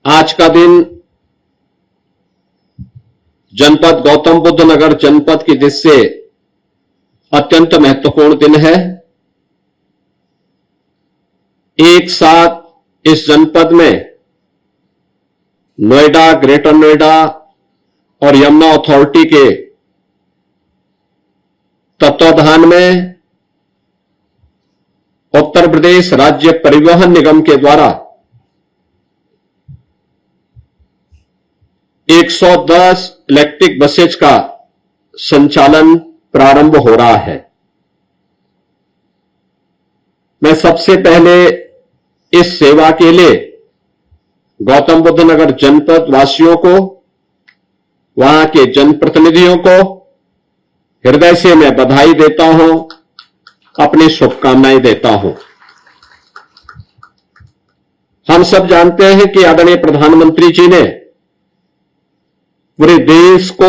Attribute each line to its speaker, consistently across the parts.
Speaker 1: आज का दिन जनपद गौतम बुद्ध नगर जनपद की दृष्टि से अत्यंत महत्वपूर्ण दिन है। एक साथ इस जनपद में नोएडा, ग्रेटर नोएडा और यमुना अथॉरिटी के तत्वाधान में उत्तर प्रदेश राज्य परिवहन निगम के द्वारा 110 इलेक्ट्रिक बसेज का संचालन प्रारंभ हो रहा है। मैं सबसे पहले इस सेवा के लिए गौतम बुद्ध नगर जनपद वासियों को, वहां के जनप्रतिनिधियों को हृदय से मैं बधाई देता हूं, अपनी शुभकामनाएं देता हूं। हम सब जानते हैं कि आदरणीय प्रधानमंत्री जी ने पूरे देश को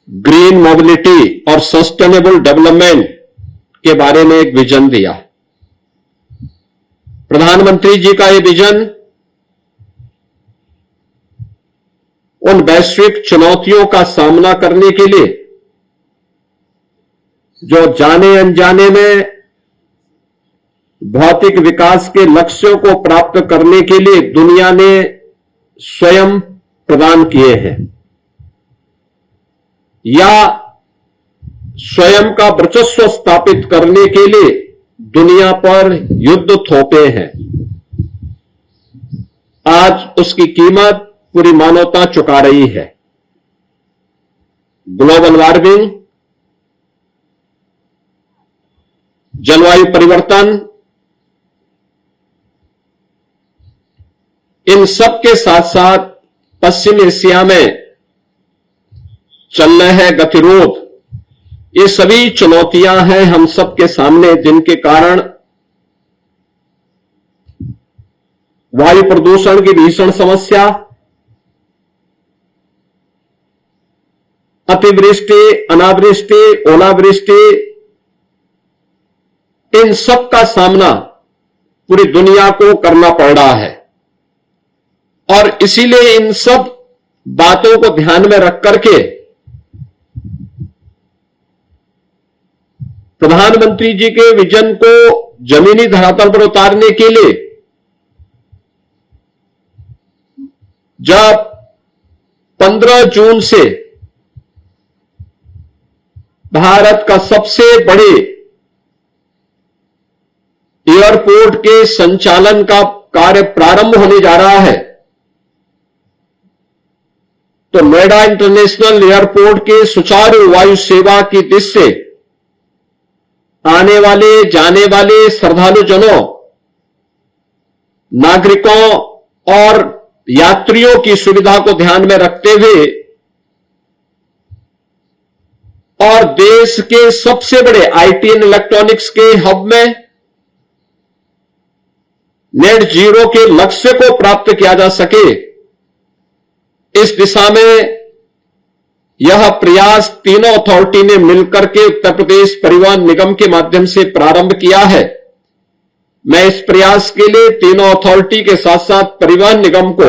Speaker 1: ग्रीन मोबिलिटी और सस्टेनेबल डेवलपमेंट के बारे में एक विजन दिया। प्रधानमंत्री जी का यह विजन उन वैश्विक चुनौतियों का सामना करने के लिए जो जाने अनजाने में भौतिक विकास के लक्ष्यों को प्राप्त करने के लिए दुनिया ने स्वयं प्रदान किए हैं या स्वयं का वर्चस्व स्थापित करने के लिए दुनिया पर युद्ध थोपे हैं। आज उसकी कीमत पूरी मानवता चुका रही है। ग्लोबल वार्मिंग, जलवायु परिवर्तन, इन सब के साथ साथ पश्चिम एशिया में चल रहे गतिरोध, ये सभी चुनौतियां हैं हम सबके सामने, जिनके कारण वायु प्रदूषण की भीषण समस्या, अतिवृष्टि, अनावृष्टि, ओलावृष्टि, इन सब का सामना पूरी दुनिया को करना पड़ रहा है। और इसीलिए इन सब बातों को ध्यान में रख करके प्रधानमंत्री जी के विजन को जमीनी धरातल पर उतारने के लिए जब 15 जून से भारत का सबसे बड़े एयरपोर्ट के संचालन का कार्य प्रारंभ होने जा रहा है, तो नोएडा इंटरनेशनल एयरपोर्ट के सुचारू वायु सेवा की दृष्टि से आने वाले जाने वाले श्रद्धालुजनों, नागरिकों और यात्रियों की सुविधा को ध्यान में रखते हुए और देश के सबसे बड़े आईटी एंड इलेक्ट्रॉनिक्स के हब में नेट जीरो के लक्ष्य को प्राप्त किया जा सके, इस दिशा में यह प्रयास तीनों अथॉरिटी ने मिलकर के उत्तर प्रदेश परिवहन निगम के माध्यम से प्रारंभ किया है। मैं इस प्रयास के लिए तीनों अथॉरिटी के साथ साथ परिवहन निगम को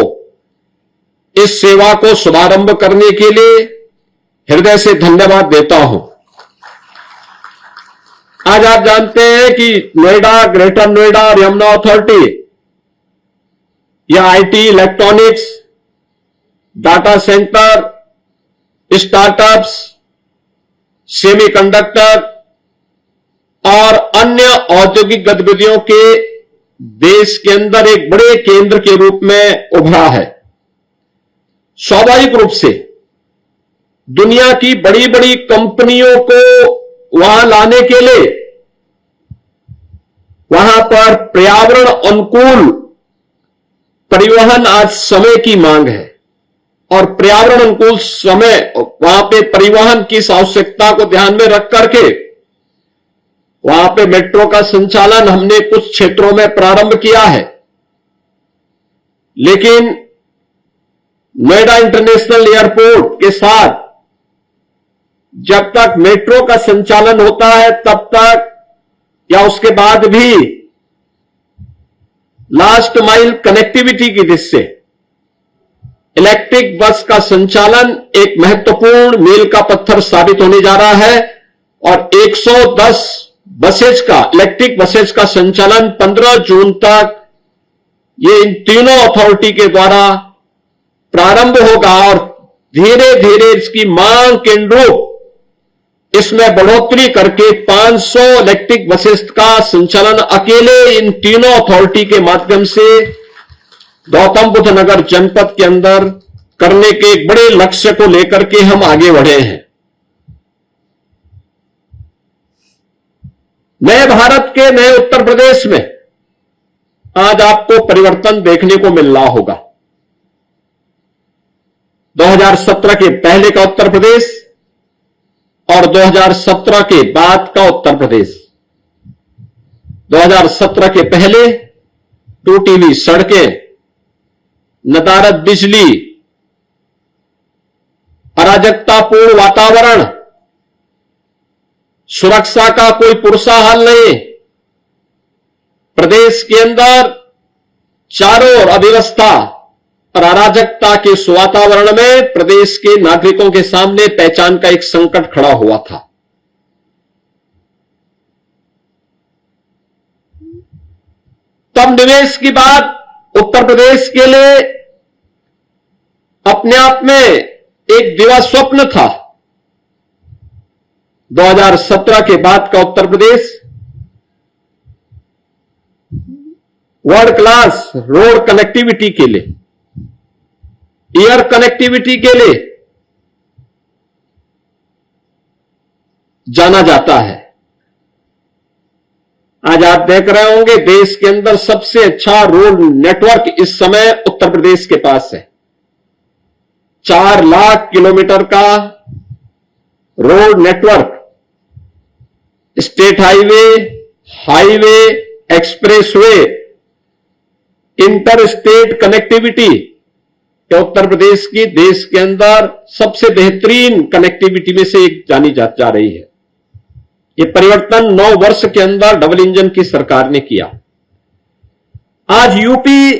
Speaker 1: इस सेवा को शुभारंभ करने के लिए हृदय से धन्यवाद देता हूं। आज आप जानते हैं कि नोएडा, ग्रेटर नोएडा और यमुना अथॉरिटी या IT, electronics, data centre, startups, semiconductor और अन्य औद्योगिक गतिविधियों के देश के अंदर एक बड़े केंद्र के रूप में उभरा है। स्वाभाविक रूप से दुनिया की बड़ी बड़ी कंपनियों को वहां लाने के लिए वहां पर पर्यावरण अनुकूल परिवहन आज समय की मांग है और पर्यावरण अनुकूल समय वहां पे परिवहन की आवश्यकता को ध्यान में रख करके वहां पे मेट्रो का संचालन हमने कुछ क्षेत्रों में प्रारंभ किया है। लेकिन नोएडा इंटरनेशनल एयरपोर्ट के साथ जब तक मेट्रो का संचालन होता है तब तक या उसके बाद भी लास्ट माइल कनेक्टिविटी की दृष्टि से इलेक्ट्रिक बस का संचालन एक महत्वपूर्ण मील का पत्थर साबित होने जा रहा है और 110 बसेज का इलेक्ट्रिक बसेज का संचालन 15 जून तक ये इन तीनों अथॉरिटी के द्वारा प्रारंभ होगा और धीरे धीरे इसकी मांग के अनुरूप इसमें बढ़ोतरी करके 500 इलेक्ट्रिक बसेस का संचालन अकेले इन तीनों अथॉरिटी के माध्यम से गौतम बुद्ध नगर जनपद के अंदर करने के एक बड़े लक्ष्य को लेकर के हम आगे बढ़े हैं। नए भारत के नए उत्तर प्रदेश में आज आपको परिवर्तन देखने को मिल रहा होगा। 2017 के पहले का उत्तर प्रदेश और 2017 के बाद का उत्तर प्रदेश। 2017 के पहले टूटी हुई सड़कें, नदारद बिजली, अराजकतापूर्ण वातावरण, सुरक्षा का कोई पुरसा हल नहीं, प्रदेश के अंदर चारों ओर अव्यवस्था और अराजकता के इस वातावरण में प्रदेश के नागरिकों के सामने पहचान का एक संकट खड़ा हुआ था। तब निवेश की बात उत्तर प्रदेश के लिए अपने आप में एक दिवा स्वप्न था। 2017 के बाद का Uttar Pradesh world class road connectivity के लिए, एयर कनेक्टिविटी के लिए जाना जाता है। आज आप देख रहे होंगे देश के अंदर सबसे अच्छा रोड नेटवर्क इस समय उत्तर प्रदेश के पास है। 4 लाख किलोमीटर का road network, state highway, highway, expressway, inter state connectivity Uttar Pradesh की देश के अंदर सबसे बेहतरीन कनेक्टिविटी में से एक जानी जा रही है। ये परिवर्तन 9 वर्ष के अंदर डबल इंजन की सरकार ने किया। आज यूपी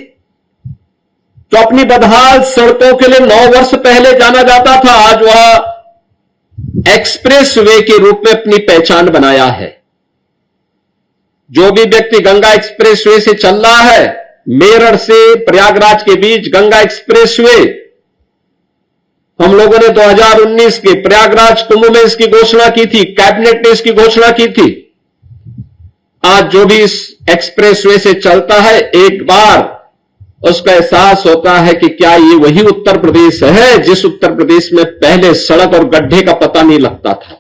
Speaker 1: जो अपनी बदहाल सड़कों के लिए 9 वर्ष पहले जाना जाता था, आज वह एक्सप्रेस वे के रूप में अपनी पहचान बनाया है। जो भी व्यक्ति गंगा एक्सप्रेस वे से चल रहा है, मेरठ से प्रयागराज के बीच गंगा एक्सप्रेसवे, हम लोगों ने 2019 के प्रयागराज कुंभ में इसकी घोषणा की थी, कैबिनेट ने इसकी घोषणा की थी। आज जो भी इस एक्सप्रेसवे से चलता है, एक बार उसका एहसास होता है कि क्या ये वही उत्तर प्रदेश है जिस उत्तर प्रदेश में पहले सड़क और गड्ढे का पता नहीं लगता था।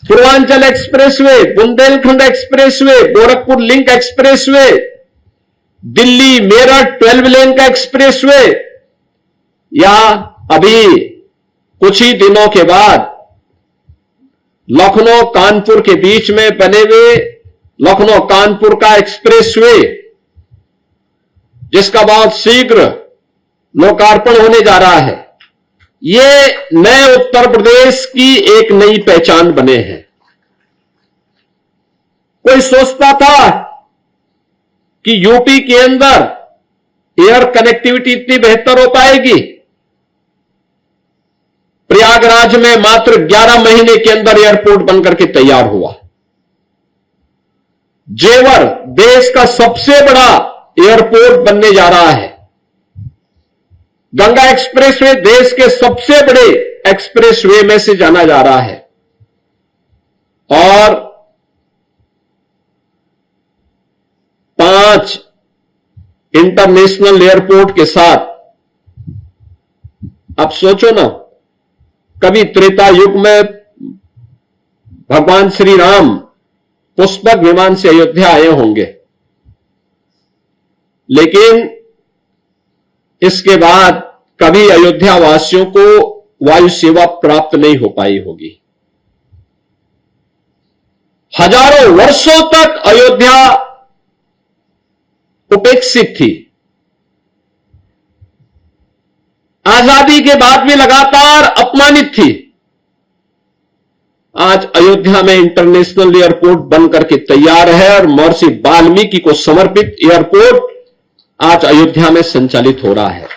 Speaker 1: Purvanchal expressway, Bundelkhand expressway, Gorakhpur link expressway, Delhi Meerut 12 लेन का एक्सप्रेसवे, या अभी कुछ ही दिनों के बाद लखनऊ कानपुर के बीच में बने हुए लखनऊ कानपुर का एक्सप्रेसवे, जिसका बहुत शीघ्र लोकार्पण होने जा रहा है। ये नए उत्तर प्रदेश की एक नई पहचान बने हैं। कोई सोचता था कि यूपी के अंदर एयर कनेक्टिविटी इतनी बेहतर हो पाएगी? प्रयागराज में मात्र 11 महीने के अंदर एयरपोर्ट बनकर के तैयार हुआ। जेवर देश का सबसे बड़ा एयरपोर्ट बनने जा रहा है। गंगा एक्सप्रेसवे देश के सबसे बड़े एक्सप्रेसवे में से जाना जा रहा है और 5 इंटरनेशनल एयरपोर्ट के साथ। अब सोचो ना, कभी त्रेता युग में भगवान श्री राम पुष्पक विमान से अयोध्या आए होंगे, लेकिन इसके बाद कभी अयोध्या वासियों को वायु सेवा प्राप्त नहीं हो पाई होगी। हजारों वर्षों तक अयोध्या उपेक्षित थी। आजादी के बाद भी लगातार अपमानित थी। आज अयोध्या में इंटरनेशनल एयरपोर्ट बन करके तैयार है और महर्षि वाल्मीकि को समर्पित एयरपोर्ट आज अयोध्या में संचालित हो रहा है।